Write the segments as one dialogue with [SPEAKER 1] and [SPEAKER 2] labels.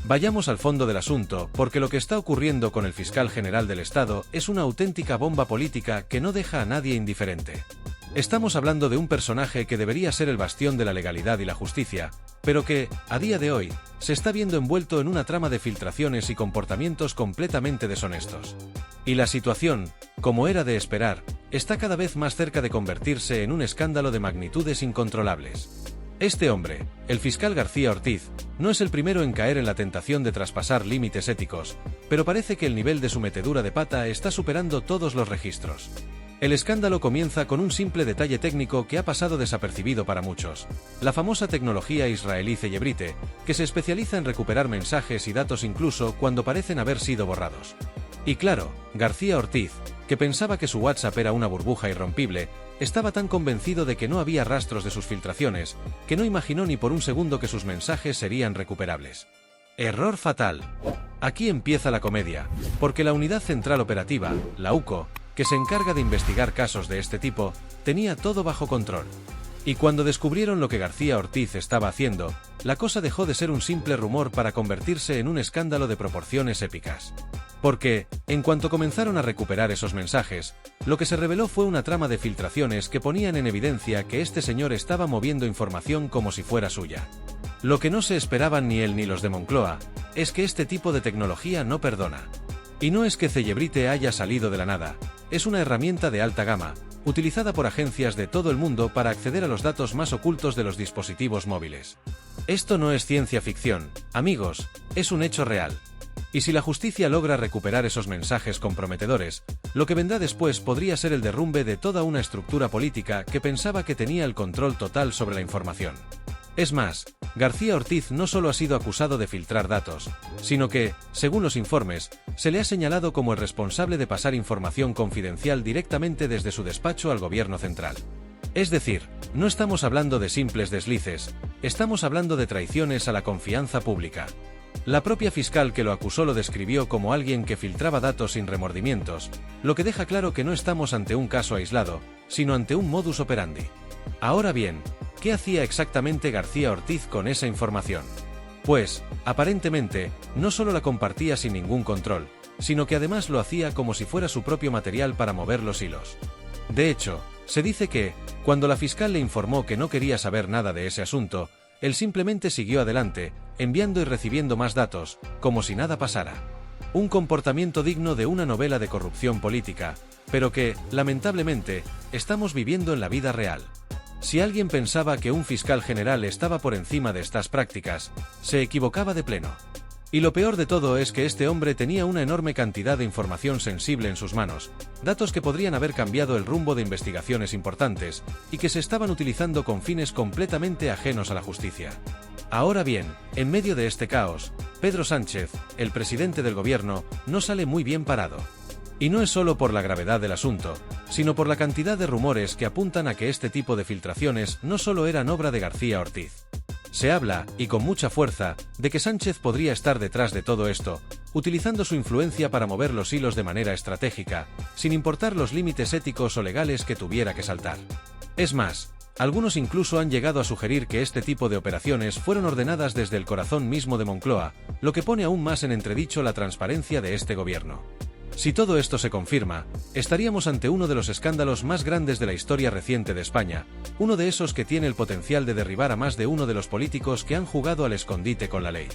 [SPEAKER 1] Vayamos al fondo del asunto, porque lo que está ocurriendo con el fiscal general del Estado es una auténtica bomba política que no deja a nadie indiferente. Estamos hablando de un personaje que debería ser el bastión de la legalidad y la justicia, pero que, a día de hoy, se está viendo envuelto en una trama de filtraciones y comportamientos completamente deshonestos. Y la situación, como era de esperar, está cada vez más cerca de convertirse en un escándalo de magnitudes incontrolables. Este hombre, el fiscal García Ortiz, no es el primero en caer en la tentación de traspasar límites éticos, pero parece que el nivel de su metedura de pata está superando todos los registros. El escándalo comienza con un simple detalle técnico que ha pasado desapercibido para muchos: la famosa tecnología israelí Cellebrite, que se especializa en recuperar mensajes y datos incluso cuando parecen haber sido borrados. Y claro, García Ortiz, que pensaba que su WhatsApp era una burbuja irrompible, estaba tan convencido de que no había rastros de sus filtraciones, que no imaginó ni por un segundo que sus mensajes serían recuperables. Error fatal. Aquí empieza la comedia, porque la Unidad Central Operativa, la UCO, que se encarga de investigar casos de este tipo, tenía todo bajo control. Y cuando descubrieron lo que García Ortiz estaba haciendo, la cosa dejó de ser un simple rumor para convertirse en un escándalo de proporciones épicas. Porque, en cuanto comenzaron a recuperar esos mensajes, lo que se reveló fue una trama de filtraciones que ponían en evidencia que este señor estaba moviendo información como si fuera suya. Lo que no se esperaban ni él ni los de Moncloa, es que este tipo de tecnología no perdona. Y no es que Cellebrite haya salido de la nada, es una herramienta de alta gama, utilizada por agencias de todo el mundo para acceder a los datos más ocultos de los dispositivos móviles. Esto no es ciencia ficción, amigos, es un hecho real. Y si la justicia logra recuperar esos mensajes comprometedores, lo que vendrá después podría ser el derrumbe de toda una estructura política que pensaba que tenía el control total sobre la información. Es más, García Ortiz no solo ha sido acusado de filtrar datos, sino que, según los informes, se le ha señalado como el responsable de pasar información confidencial directamente desde su despacho al gobierno central. Es decir, no estamos hablando de simples deslices, estamos hablando de traiciones a la confianza pública. La propia fiscal que lo acusó lo describió como alguien que filtraba datos sin remordimientos, lo que deja claro que no estamos ante un caso aislado, sino ante un modus operandi. Ahora bien, ¿qué hacía exactamente García Ortiz con esa información? Pues, aparentemente, no solo la compartía sin ningún control, sino que además lo hacía como si fuera su propio material para mover los hilos. De hecho, se dice que, cuando la fiscal le informó que no quería saber nada de ese asunto, él simplemente siguió adelante, enviando y recibiendo más datos, como si nada pasara. Un comportamiento digno de una novela de corrupción política, pero que, lamentablemente, estamos viviendo en la vida real. Si alguien pensaba que un fiscal general estaba por encima de estas prácticas, se equivocaba de pleno. Y lo peor de todo es que este hombre tenía una enorme cantidad de información sensible en sus manos, datos que podrían haber cambiado el rumbo de investigaciones importantes, y que se estaban utilizando con fines completamente ajenos a la justicia. Ahora bien, en medio de este caos, Pedro Sánchez, el presidente del gobierno, no sale muy bien parado. Y no es solo por la gravedad del asunto, sino por la cantidad de rumores que apuntan a que este tipo de filtraciones no solo eran obra de García Ortiz. Se habla, y con mucha fuerza, de que Sánchez podría estar detrás de todo esto, utilizando su influencia para mover los hilos de manera estratégica, sin importar los límites éticos o legales que tuviera que saltar. Es más, algunos incluso han llegado a sugerir que este tipo de operaciones fueron ordenadas desde el corazón mismo de Moncloa, lo que pone aún más en entredicho la transparencia de este gobierno. Si todo esto se confirma, estaríamos ante uno de los escándalos más grandes de la historia reciente de España, uno de esos que tiene el potencial de derribar a más de uno de los políticos que han jugado al escondite con la ley.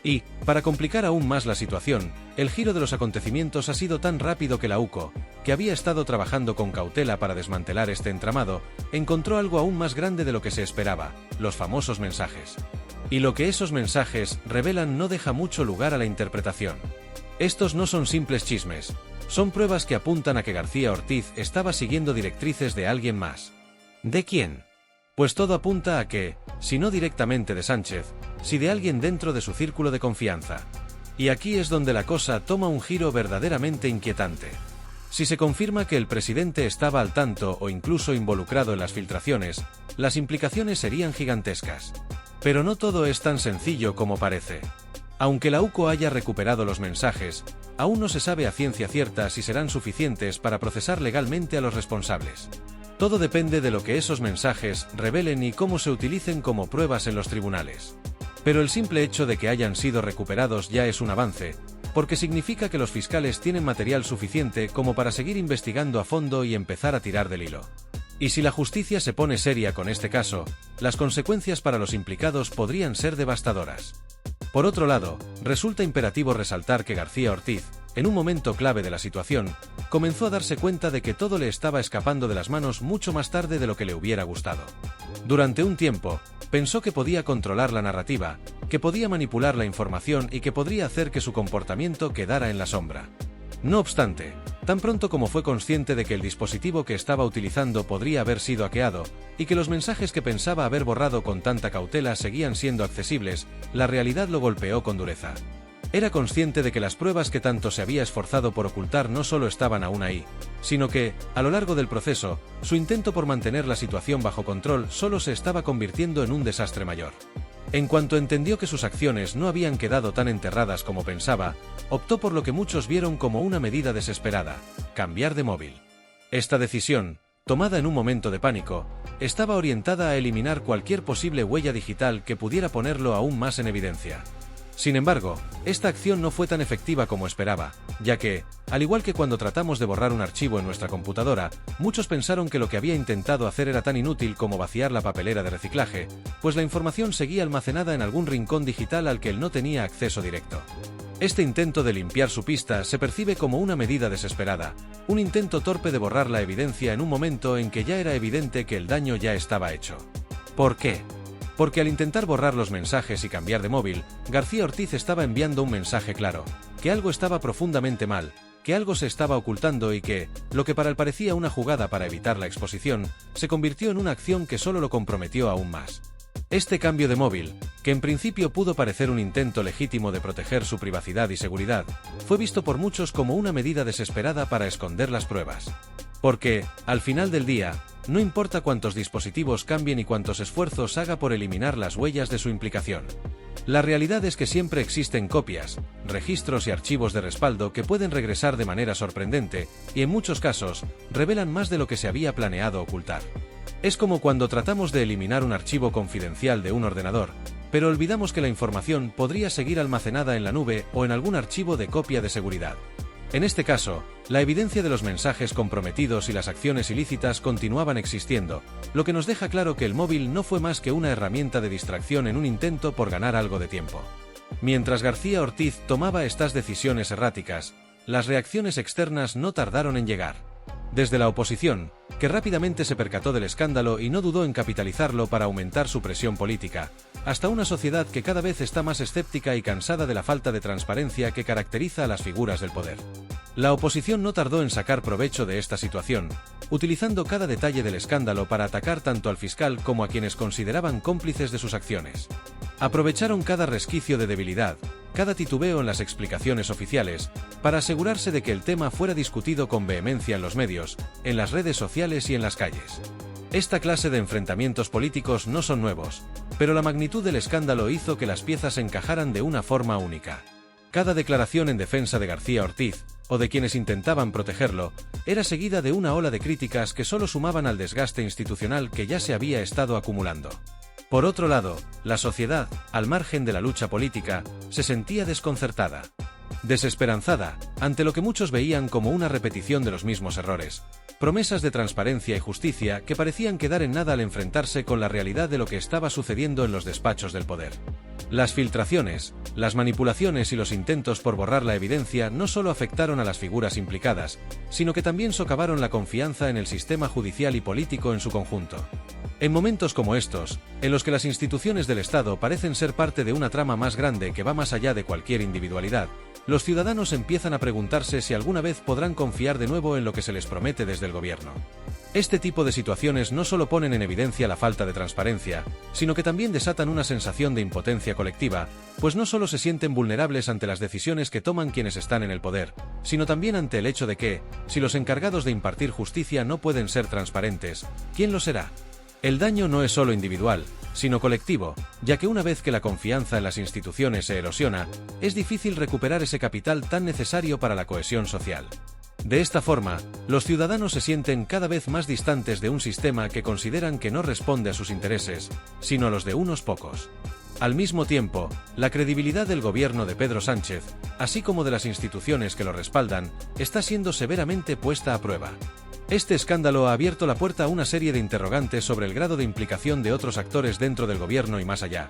[SPEAKER 1] Y, para complicar aún más la situación, el giro de los acontecimientos ha sido tan rápido que la UCO, que había estado trabajando con cautela para desmantelar este entramado, encontró algo aún más grande de lo que se esperaba: los famosos mensajes. Y lo que esos mensajes revelan no deja mucho lugar a la interpretación. Estos no son simples chismes, son pruebas que apuntan a que García Ortiz estaba siguiendo directrices de alguien más. ¿De quién? Pues todo apunta a que, si no directamente de Sánchez, sí de alguien dentro de su círculo de confianza. Y aquí es donde la cosa toma un giro verdaderamente inquietante. Si se confirma que el presidente estaba al tanto o incluso involucrado en las filtraciones, las implicaciones serían gigantescas. Pero no todo es tan sencillo como parece. Aunque la UCO haya recuperado los mensajes, aún no se sabe a ciencia cierta si serán suficientes para procesar legalmente a los responsables. Todo depende de lo que esos mensajes revelen y cómo se utilicen como pruebas en los tribunales. Pero el simple hecho de que hayan sido recuperados ya es un avance, porque significa que los fiscales tienen material suficiente como para seguir investigando a fondo y empezar a tirar del hilo. Y si la justicia se pone seria con este caso, las consecuencias para los implicados podrían ser devastadoras. Por otro lado, resulta imperativo resaltar que García Ortiz, en un momento clave de la situación, comenzó a darse cuenta de que todo le estaba escapando de las manos mucho más tarde de lo que le hubiera gustado. Durante un tiempo, pensó que podía controlar la narrativa, que podía manipular la información y que podría hacer que su comportamiento quedara en la sombra. No obstante, tan pronto como fue consciente de que el dispositivo que estaba utilizando podría haber sido hackeado, y que los mensajes que pensaba haber borrado con tanta cautela seguían siendo accesibles, la realidad lo golpeó con dureza. Era consciente de que las pruebas que tanto se había esforzado por ocultar no solo estaban aún ahí, sino que, a lo largo del proceso, su intento por mantener la situación bajo control solo se estaba convirtiendo en un desastre mayor. En cuanto entendió que sus acciones no habían quedado tan enterradas como pensaba, optó por lo que muchos vieron como una medida desesperada: cambiar de móvil. Esta decisión, tomada en un momento de pánico, estaba orientada a eliminar cualquier posible huella digital que pudiera ponerlo aún más en evidencia. Sin embargo, esta acción no fue tan efectiva como esperaba, ya que, al igual que cuando tratamos de borrar un archivo en nuestra computadora, muchos pensaron que lo que había intentado hacer era tan inútil como vaciar la papelera de reciclaje, pues la información seguía almacenada en algún rincón digital al que él no tenía acceso directo. Este intento de limpiar su pista se percibe como una medida desesperada, un intento torpe de borrar la evidencia en un momento en que ya era evidente que el daño ya estaba hecho. ¿Por qué? Porque al intentar borrar los mensajes y cambiar de móvil, García Ortiz estaba enviando un mensaje claro: que algo estaba profundamente mal, que algo se estaba ocultando y que, lo que para él parecía una jugada para evitar la exposición, se convirtió en una acción que solo lo comprometió aún más. Este cambio de móvil, que en principio pudo parecer un intento legítimo de proteger su privacidad y seguridad, fue visto por muchos como una medida desesperada para esconder las pruebas. Porque, al final del día, no importa cuántos dispositivos cambien y cuántos esfuerzos haga por eliminar las huellas de su implicación. La realidad es que siempre existen copias, registros y archivos de respaldo que pueden regresar de manera sorprendente, y en muchos casos, revelan más de lo que se había planeado ocultar. Es como cuando tratamos de eliminar un archivo confidencial de un ordenador, pero olvidamos que la información podría seguir almacenada en la nube o en algún archivo de copia de seguridad. En este caso, la evidencia de los mensajes comprometidos y las acciones ilícitas continuaban existiendo, lo que nos deja claro que el móvil no fue más que una herramienta de distracción en un intento por ganar algo de tiempo. Mientras García Ortiz tomaba estas decisiones erráticas, las reacciones externas no tardaron en llegar. Desde la oposición, que rápidamente se percató del escándalo y no dudó en capitalizarlo para aumentar su presión política, hasta una sociedad que cada vez está más escéptica y cansada de la falta de transparencia que caracteriza a las figuras del poder. La oposición no tardó en sacar provecho de esta situación, utilizando cada detalle del escándalo para atacar tanto al fiscal como a quienes consideraban cómplices de sus acciones. Aprovecharon cada resquicio de debilidad, cada titubeo en las explicaciones oficiales, para asegurarse de que el tema fuera discutido con vehemencia en los medios, en las redes sociales y en las calles. Esta clase de enfrentamientos políticos no son nuevos, pero la magnitud del escándalo hizo que las piezas encajaran de una forma única. Cada declaración en defensa de García Ortiz, o de quienes intentaban protegerlo, era seguida de una ola de críticas que solo sumaban al desgaste institucional que ya se había estado acumulando. Por otro lado, la sociedad, al margen de la lucha política, se sentía desconcertada, desesperanzada, ante lo que muchos veían como una repetición de los mismos errores, promesas de transparencia y justicia que parecían quedar en nada al enfrentarse con la realidad de lo que estaba sucediendo en los despachos del poder. Las filtraciones, las manipulaciones y los intentos por borrar la evidencia no solo afectaron a las figuras implicadas, sino que también socavaron la confianza en el sistema judicial y político en su conjunto. En momentos como estos, en los que las instituciones del Estado parecen ser parte de una trama más grande que va más allá de cualquier individualidad, los ciudadanos empiezan a preguntarse si alguna vez podrán confiar de nuevo en lo que se les promete desde el gobierno. Este tipo de situaciones no solo ponen en evidencia la falta de transparencia, sino que también desatan una sensación de impotencia colectiva, pues no solo se sienten vulnerables ante las decisiones que toman quienes están en el poder, sino también ante el hecho de que, si los encargados de impartir justicia no pueden ser transparentes, ¿quién lo será? El daño no es solo individual, sino colectivo, ya que una vez que la confianza en las instituciones se erosiona, es difícil recuperar ese capital tan necesario para la cohesión social. De esta forma, los ciudadanos se sienten cada vez más distantes de un sistema que consideran que no responde a sus intereses, sino a los de unos pocos. Al mismo tiempo, la credibilidad del gobierno de Pedro Sánchez, así como de las instituciones que lo respaldan, está siendo severamente puesta a prueba. Este escándalo ha abierto la puerta a una serie de interrogantes sobre el grado de implicación de otros actores dentro del gobierno y más allá.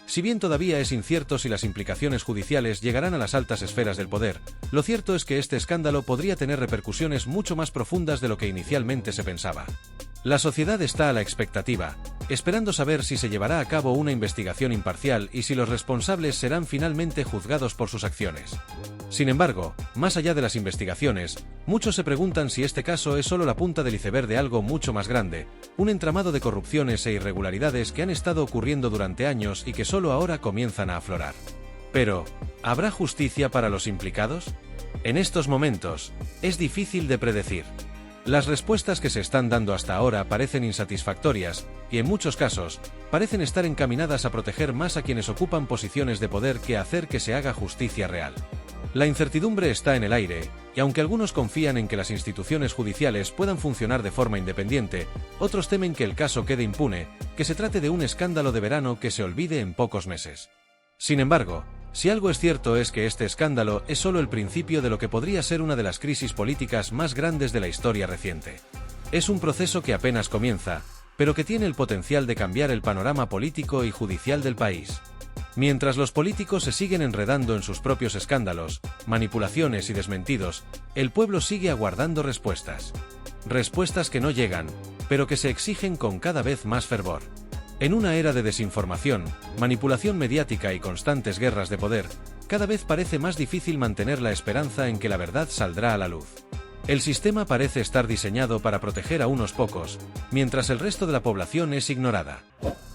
[SPEAKER 1] Si bien todavía es incierto si las implicaciones judiciales llegarán a las altas esferas del poder, lo cierto es que este escándalo podría tener repercusiones mucho más profundas de lo que inicialmente se pensaba. La sociedad está a la expectativa, esperando saber si se llevará a cabo una investigación imparcial y si los responsables serán finalmente juzgados por sus acciones. Sin embargo, más allá de las investigaciones, muchos se preguntan si este caso es solo la punta del iceberg de algo mucho más grande, un entramado de corrupciones e irregularidades que han estado ocurriendo durante años y que solo ahora comienzan a aflorar. Pero, ¿habrá justicia para los implicados? En estos momentos, es difícil de predecir. Las respuestas que se están dando hasta ahora parecen insatisfactorias, y en muchos casos, parecen estar encaminadas a proteger más a quienes ocupan posiciones de poder que a hacer que se haga justicia real. La incertidumbre está en el aire, y aunque algunos confían en que las instituciones judiciales puedan funcionar de forma independiente, otros temen que el caso quede impune, que se trate de un escándalo de verano que se olvide en pocos meses. Sin embargo, si algo es cierto es que este escándalo es solo el principio de lo que podría ser una de las crisis políticas más grandes de la historia reciente. Es un proceso que apenas comienza, pero que tiene el potencial de cambiar el panorama político y judicial del país. Mientras los políticos se siguen enredando en sus propios escándalos, manipulaciones y desmentidos, el pueblo sigue aguardando respuestas. Respuestas que no llegan, pero que se exigen con cada vez más fervor. En una era de desinformación, manipulación mediática y constantes guerras de poder, cada vez parece más difícil mantener la esperanza en que la verdad saldrá a la luz. El sistema parece estar diseñado para proteger a unos pocos, mientras el resto de la población es ignorada.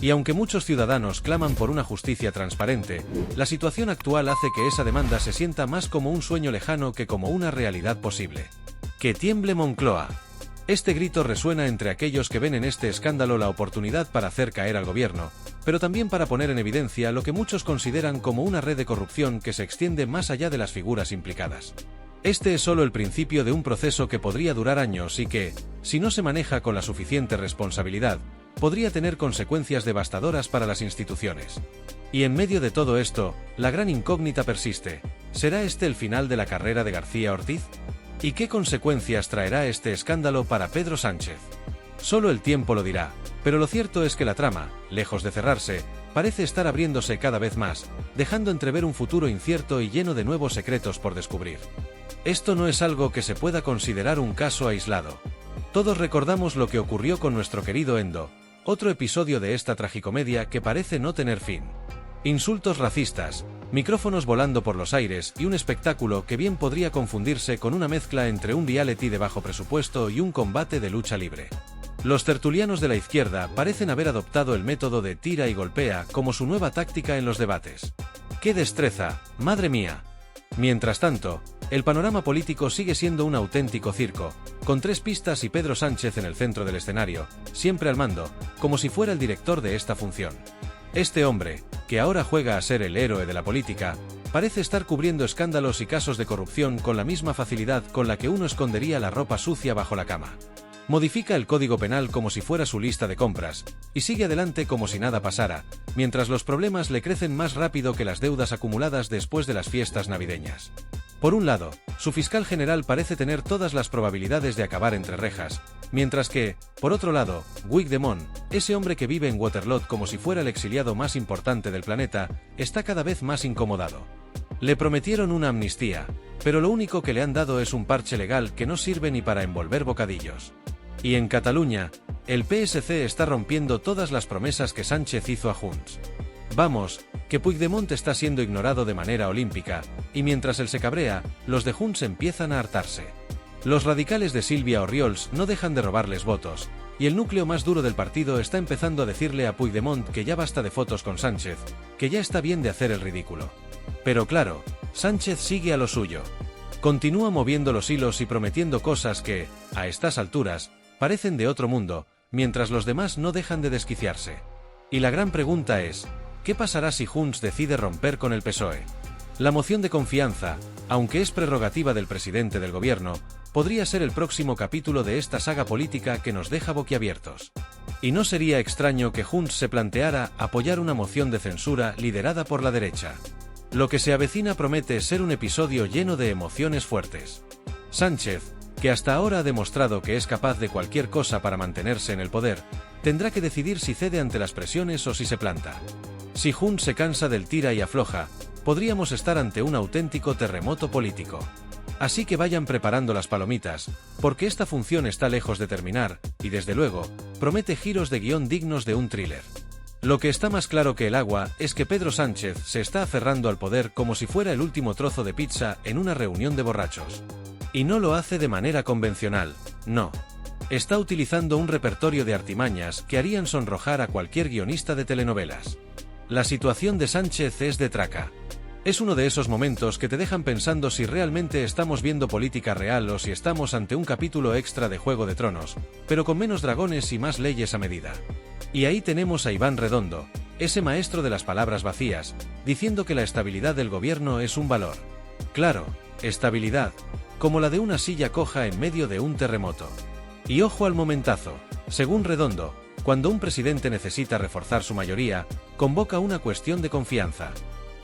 [SPEAKER 1] Y aunque muchos ciudadanos claman por una justicia transparente, la situación actual hace que esa demanda se sienta más como un sueño lejano que como una realidad posible. ¡Que tiemble Moncloa! Este grito resuena entre aquellos que ven en este escándalo la oportunidad para hacer caer al gobierno, pero también para poner en evidencia lo que muchos consideran como una red de corrupción que se extiende más allá de las figuras implicadas. Este es solo el principio de un proceso que podría durar años y que, si no se maneja con la suficiente responsabilidad, podría tener consecuencias devastadoras para las instituciones. Y en medio de todo esto, la gran incógnita persiste: ¿será este el final de la carrera de García Ortiz? ¿Y qué consecuencias traerá este escándalo para Pedro Sánchez? Solo el tiempo lo dirá, pero lo cierto es que la trama, lejos de cerrarse, parece estar abriéndose cada vez más, dejando entrever un futuro incierto y lleno de nuevos secretos por descubrir. Esto no es algo que se pueda considerar un caso aislado. Todos recordamos lo que ocurrió con nuestro querido Endo, otro episodio de esta tragicomedia que parece no tener fin. Insultos racistas, micrófonos volando por los aires y un espectáculo que bien podría confundirse con una mezcla entre un reality de bajo presupuesto y un combate de lucha libre. Los tertulianos de la izquierda parecen haber adoptado el método de tira y golpea como su nueva táctica en los debates. ¡Qué destreza, madre mía! Mientras tanto, el panorama político sigue siendo un auténtico circo, con 3 pistas y Pedro Sánchez en el centro del escenario, siempre al mando, como si fuera el director de esta función. Este hombre, que ahora juega a ser el héroe de la política, parece estar cubriendo escándalos y casos de corrupción con la misma facilidad con la que uno escondería la ropa sucia bajo la cama. Modifica el Código Penal como si fuera su lista de compras, y sigue adelante como si nada pasara, mientras los problemas le crecen más rápido que las deudas acumuladas después de las fiestas navideñas. Por un lado, su fiscal general parece tener todas las probabilidades de acabar entre rejas, mientras que, por otro lado, Puigdemont, ese hombre que vive en Waterloo como si fuera el exiliado más importante del planeta, está cada vez más incomodado. Le prometieron una amnistía, pero lo único que le han dado es un parche legal que no sirve ni para envolver bocadillos. Y en Cataluña, el PSC está rompiendo todas las promesas que Sánchez hizo a Junts. Vamos, que Puigdemont está siendo ignorado de manera olímpica, y mientras él se cabrea, los de Junts empiezan a hartarse. Los radicales de Sílvia Orriols no dejan de robarles votos, y el núcleo más duro del partido está empezando a decirle a Puigdemont que ya basta de fotos con Sánchez, que ya está bien de hacer el ridículo. Pero claro, Sánchez sigue a lo suyo. Continúa moviendo los hilos y prometiendo cosas que, a estas alturas, parecen de otro mundo, mientras los demás no dejan de desquiciarse. Y la gran pregunta es, ¿qué pasará si Junts decide romper con el PSOE? La moción de confianza, aunque es prerrogativa del presidente del gobierno, podría ser el próximo capítulo de esta saga política que nos deja boquiabiertos. Y no sería extraño que Junts se planteara apoyar una moción de censura liderada por la derecha. Lo que se avecina promete ser un episodio lleno de emociones fuertes. Sánchez, que hasta ahora ha demostrado que es capaz de cualquier cosa para mantenerse en el poder, tendrá que decidir si cede ante las presiones o si se planta. Si Junts se cansa del tira y afloja, podríamos estar ante un auténtico terremoto político. Así que vayan preparando las palomitas, porque esta función está lejos de terminar, y desde luego, promete giros de guión dignos de un thriller. Lo que está más claro que el agua es que Pedro Sánchez se está aferrando al poder como si fuera el último trozo de pizza en una reunión de borrachos. Y no lo hace de manera convencional, no. Está utilizando un repertorio de artimañas que harían sonrojar a cualquier guionista de telenovelas. La situación de Sánchez es de traca. Es uno de esos momentos que te dejan pensando si realmente estamos viendo política real o si estamos ante un capítulo extra de Juego de Tronos, pero con menos dragones y más leyes a medida. Y ahí tenemos a Iván Redondo, ese maestro de las palabras vacías, diciendo que la estabilidad del gobierno es un valor. Claro, estabilidad, como la de una silla coja en medio de un terremoto. Y ojo al momentazo, según Redondo, cuando un presidente necesita reforzar su mayoría, convoca una cuestión de confianza.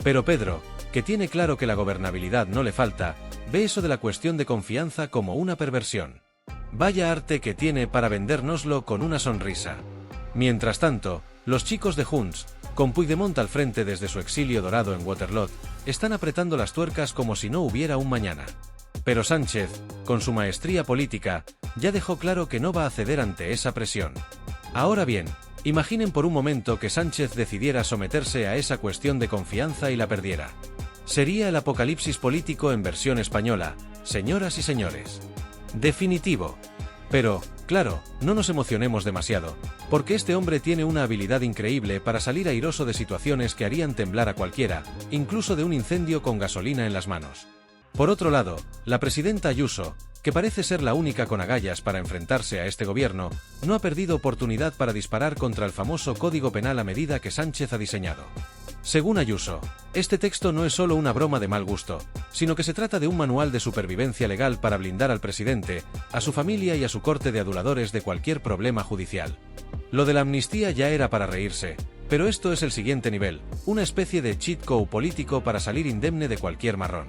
[SPEAKER 1] Pero Pedro, que tiene claro que la gobernabilidad no le falta, ve eso de la cuestión de confianza como una perversión. Vaya arte que tiene para vendérnoslo con una sonrisa. Mientras tanto, los chicos de Junts, con Puigdemont al frente desde su exilio dorado en Waterloo, están apretando las tuercas como si no hubiera un mañana. Pero Sánchez, con su maestría política, ya dejó claro que no va a ceder ante esa presión. Ahora bien, imaginen por un momento que Sánchez decidiera someterse a esa cuestión de confianza y la perdiera. Sería el apocalipsis político en versión española, señoras y señores. Definitivo. Pero, claro, no nos emocionemos demasiado, porque este hombre tiene una habilidad increíble para salir airoso de situaciones que harían temblar a cualquiera, incluso de un incendio con gasolina en las manos. Por otro lado, la presidenta Ayuso, que parece ser la única con agallas para enfrentarse a este gobierno, no ha perdido oportunidad para disparar contra el famoso Código Penal a medida que Sánchez ha diseñado. Según Ayuso, este texto no es solo una broma de mal gusto, sino que se trata de un manual de supervivencia legal para blindar al presidente, a su familia y a su corte de aduladores de cualquier problema judicial. Lo de la amnistía ya era para reírse, pero esto es el siguiente nivel, una especie de cheat code político para salir indemne de cualquier marrón.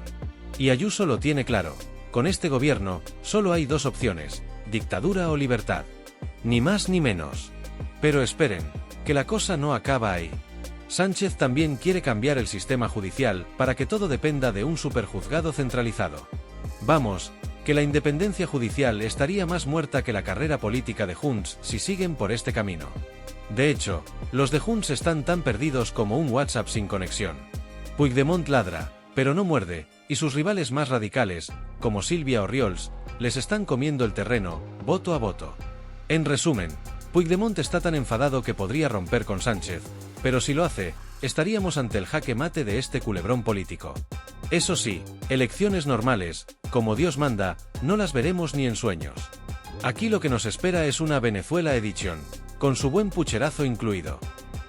[SPEAKER 1] Y Ayuso lo tiene claro. Con este gobierno, solo hay dos opciones, dictadura o libertad. Ni más ni menos. Pero esperen, que la cosa no acaba ahí. Sánchez también quiere cambiar el sistema judicial para que todo dependa de un superjuzgado centralizado. Vamos, que la independencia judicial estaría más muerta que la carrera política de Junts si siguen por este camino. De hecho, los de Junts están tan perdidos como un WhatsApp sin conexión. Puigdemont ladra, pero no muerde, y sus rivales más radicales, como Silvia Orriols, les están comiendo el terreno, voto a voto. En resumen, Puigdemont está tan enfadado que podría romper con Sánchez, pero si lo hace, estaríamos ante el jaque mate de este culebrón político. Eso sí, elecciones normales, como Dios manda, no las veremos ni en sueños. Aquí lo que nos espera es una Venezuela edition, con su buen pucherazo incluido.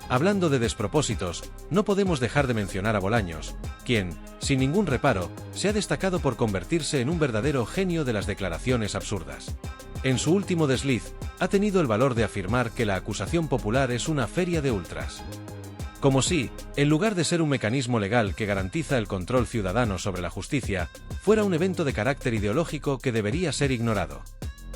[SPEAKER 1] Hablando de despropósitos, no podemos dejar de mencionar a Bolaños, quien, sin ningún reparo, se ha destacado por convertirse en un verdadero genio de las declaraciones absurdas. En su último desliz, ha tenido el valor de afirmar que la acusación popular es una feria de ultras. Como si, en lugar de ser un mecanismo legal que garantiza el control ciudadano sobre la justicia, fuera un evento de carácter ideológico que debería ser ignorado.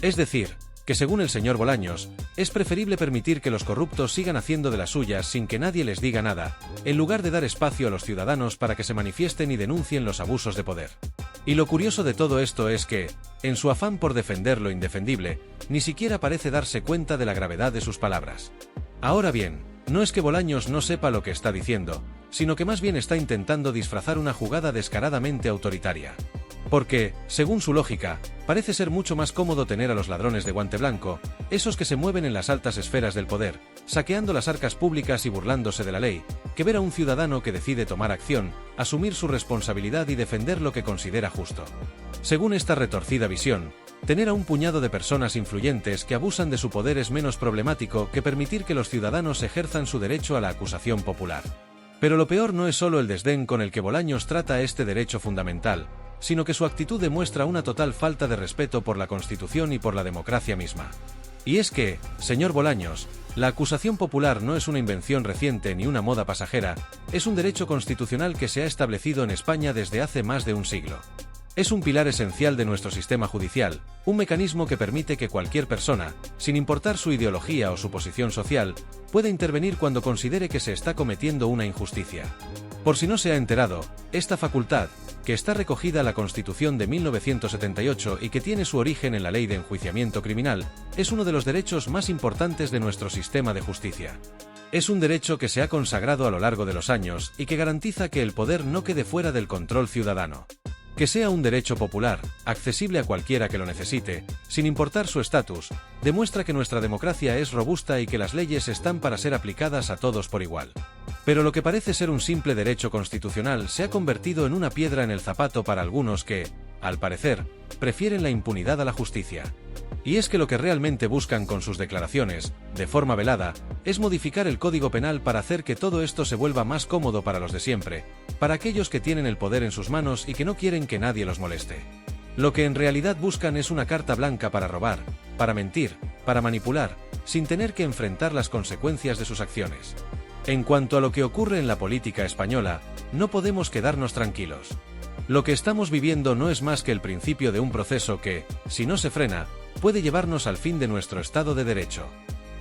[SPEAKER 1] Es decir, que según el señor Bolaños, es preferible permitir que los corruptos sigan haciendo de las suyas sin que nadie les diga nada, en lugar de dar espacio a los ciudadanos para que se manifiesten y denuncien los abusos de poder. Y lo curioso de todo esto es que, en su afán por defender lo indefendible, ni siquiera parece darse cuenta de la gravedad de sus palabras. Ahora bien, no es que Bolaños no sepa lo que está diciendo, sino que más bien está intentando disfrazar una jugada descaradamente autoritaria. Porque, según su lógica, parece ser mucho más cómodo tener a los ladrones de guante blanco, esos que se mueven en las altas esferas del poder, saqueando las arcas públicas y burlándose de la ley, que ver a un ciudadano que decide tomar acción, asumir su responsabilidad y defender lo que considera justo. Según esta retorcida visión, tener a un puñado de personas influyentes que abusan de su poder es menos problemático que permitir que los ciudadanos ejerzan su derecho a la acusación popular. Pero lo peor no es solo el desdén con el que Bolaños trata este derecho fundamental, sino que su actitud demuestra una total falta de respeto por la Constitución y por la democracia misma. Y es que, señor Bolaños, La acusación popular no es una invención reciente ni una moda pasajera, es un derecho constitucional que se ha establecido en España desde hace más de un siglo. Es un pilar esencial de nuestro sistema judicial, un mecanismo que permite que cualquier persona, sin importar su ideología o su posición social, pueda intervenir cuando considere que se está cometiendo una injusticia. Por si no se ha enterado, esta facultad, que está recogida en la Constitución de 1978 y que tiene su origen en la Ley de Enjuiciamiento Criminal, es uno de los derechos más importantes de nuestro sistema de justicia. Es un derecho que se ha consagrado a lo largo de los años y que garantiza que el poder no quede fuera del control ciudadano. Que sea un derecho popular, accesible a cualquiera que lo necesite, sin importar su estatus, demuestra que nuestra democracia es robusta y que las leyes están para ser aplicadas a todos por igual. Pero lo que parece ser un simple derecho constitucional se ha convertido en una piedra en el zapato para algunos que, al parecer, prefieren la impunidad a la justicia. Y es que lo que realmente buscan con sus declaraciones, de forma velada, es modificar el Código Penal para hacer que todo esto se vuelva más cómodo para los de siempre, para aquellos que tienen el poder en sus manos y que no quieren que nadie los moleste. Lo que en realidad buscan es una carta blanca para robar, para mentir, para manipular, sin tener que enfrentar las consecuencias de sus acciones. En cuanto a lo que ocurre en la política española, no podemos quedarnos tranquilos. Lo que estamos viviendo no es más que el principio de un proceso que, si no se frena, puede llevarnos al fin de nuestro Estado de Derecho.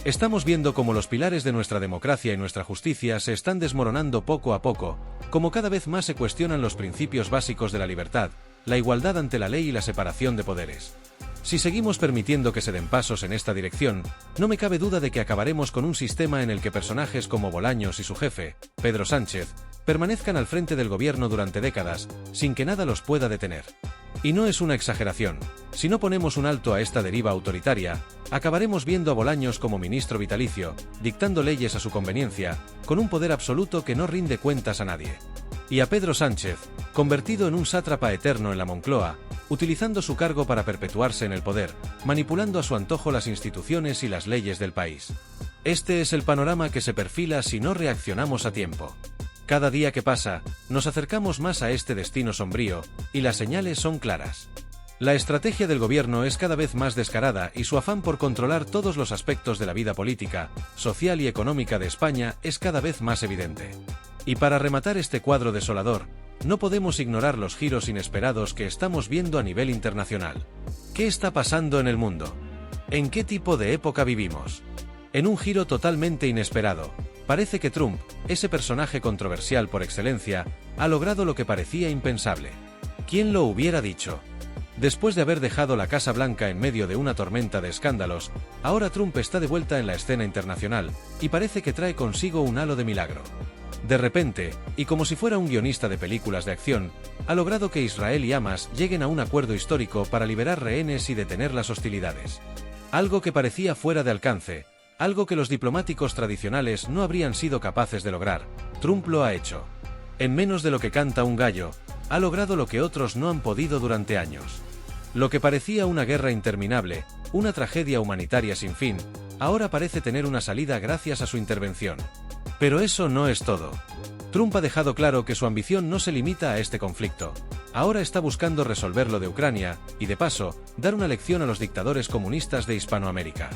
[SPEAKER 1] Estamos viendo cómo los pilares de nuestra democracia y nuestra justicia se están desmoronando poco a poco, como cada vez más se cuestionan los principios básicos de la libertad, la igualdad ante la ley y la separación de poderes. Si seguimos permitiendo que se den pasos en esta dirección, no me cabe duda de que acabaremos con un sistema en el que personajes como Bolaños y su jefe, Pedro Sánchez, permanezcan al frente del gobierno durante décadas, sin que nada los pueda detener. Y no es una exageración. Si no ponemos un alto a esta deriva autoritaria, acabaremos viendo a Bolaños como ministro vitalicio, dictando leyes a su conveniencia, con un poder absoluto que no rinde cuentas a nadie. Y a Pedro Sánchez, convertido en un sátrapa eterno en la Moncloa, utilizando su cargo para perpetuarse en el poder, manipulando a su antojo las instituciones y las leyes del país. Este es el panorama que se perfila si no reaccionamos a tiempo. Cada día que pasa, nos acercamos más a este destino sombrío, y las señales son claras. La estrategia del gobierno es cada vez más descarada y su afán por controlar todos los aspectos de la vida política, social y económica de España es cada vez más evidente. Y para rematar este cuadro desolador, no podemos ignorar los giros inesperados que estamos viendo a nivel internacional. ¿Qué está pasando en el mundo? ¿En qué tipo de época vivimos? En un giro totalmente inesperado, parece que Trump, ese personaje controversial por excelencia, ha logrado lo que parecía impensable. ¿Quién lo hubiera dicho? Después de haber dejado la Casa Blanca en medio de una tormenta de escándalos, ahora Trump está de vuelta en la escena internacional, y parece que trae consigo un halo de milagro. De repente, y como si fuera un guionista de películas de acción, ha logrado que Israel y Hamas lleguen a un acuerdo histórico para liberar rehenes y detener las hostilidades. Algo que parecía fuera de alcance, algo que los diplomáticos tradicionales no habrían sido capaces de lograr, Trump lo ha hecho. En menos de lo que canta un gallo, ha logrado lo que otros no han podido durante años. Lo que parecía una guerra interminable, una tragedia humanitaria sin fin, ahora parece tener una salida gracias a su intervención. Pero eso no es todo. Trump ha dejado claro que su ambición no se limita a este conflicto. Ahora está buscando resolver lo de Ucrania, y de paso, dar una lección a los dictadores comunistas de Hispanoamérica.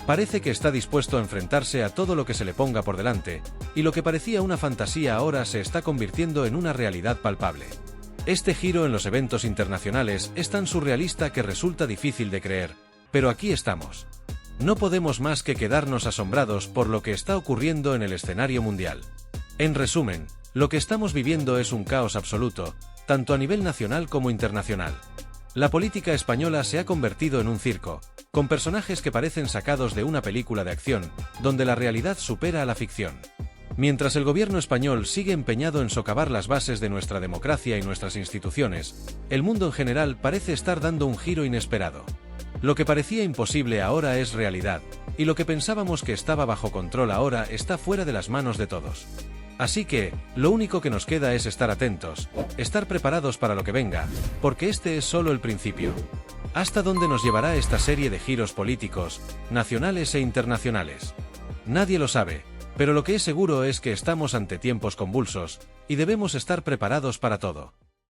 [SPEAKER 1] Parece que está dispuesto a enfrentarse a todo lo que se le ponga por delante, y lo que parecía una fantasía ahora se está convirtiendo en una realidad palpable. Este giro en los eventos internacionales es tan surrealista que resulta difícil de creer, pero aquí estamos. No podemos más que quedarnos asombrados por lo que está ocurriendo en el escenario mundial. En resumen, lo que estamos viviendo es un caos absoluto, tanto a nivel nacional como internacional. La política española se ha convertido en un circo, con personajes que parecen sacados de una película de acción, donde la realidad supera a la ficción. Mientras el gobierno español sigue empeñado en socavar las bases de nuestra democracia y nuestras instituciones, el mundo en general parece estar dando un giro inesperado. Lo que parecía imposible ahora es realidad, y lo que pensábamos que estaba bajo control ahora está fuera de las manos de todos. Así que, lo único que nos queda es estar atentos, estar preparados para lo que venga, porque este es solo el principio. ¿Hasta dónde nos llevará esta serie de giros políticos, nacionales e internacionales? Nadie lo sabe, pero lo que es seguro es que estamos ante tiempos convulsos, y debemos estar preparados para todo.